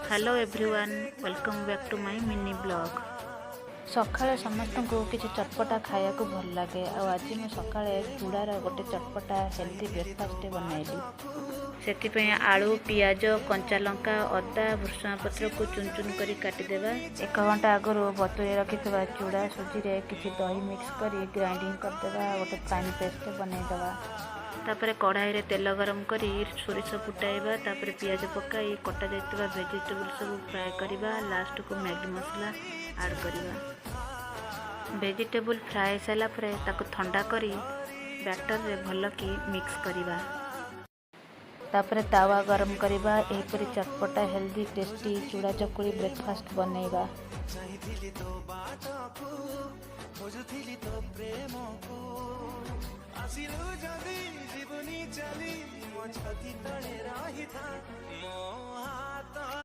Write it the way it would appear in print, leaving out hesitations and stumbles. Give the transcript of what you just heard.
Hello everyone, welcome back to my mini blog. सकाळे समस्त को किसी चटपटा खाया को भल लगे। आज मैं सकाळे चूड़ार गोटे चटपटा हेल्दी ब्रेकफास्ट बनैली। से आलू, पियाज, कंचा लंका, अदा, भृषुंगा पत्र को चुन चुन कर काटिदेवा। 1 घंटा आगु बतुरे रखि चूड़ा सुजी रे किसी दही मिक्स कर ग्राइंडिंग करदेवा। गोटे फाइन पेस्ट बनईदेवा। तापर कढ़ाई रे तेल गरम करी सोरिष फुटाइबा। तापर पियाज पकाई कटा जाइतबा वेजिटेबल सब फ्राए करिबा। लास्ट को मैगी मसला ऐड करिबा। वेजिटेबल फ्राए साला परे ताको ठंडा करी बैटर रे भल की मिक्स करिबा। तापर तावा गरम करिबा। एपरि चटपटा हेल्दी टेस्टी चूड़ा चकुली ब्रेकफास्ट बनैबा। जीवनी चली मो छाती तले रही था।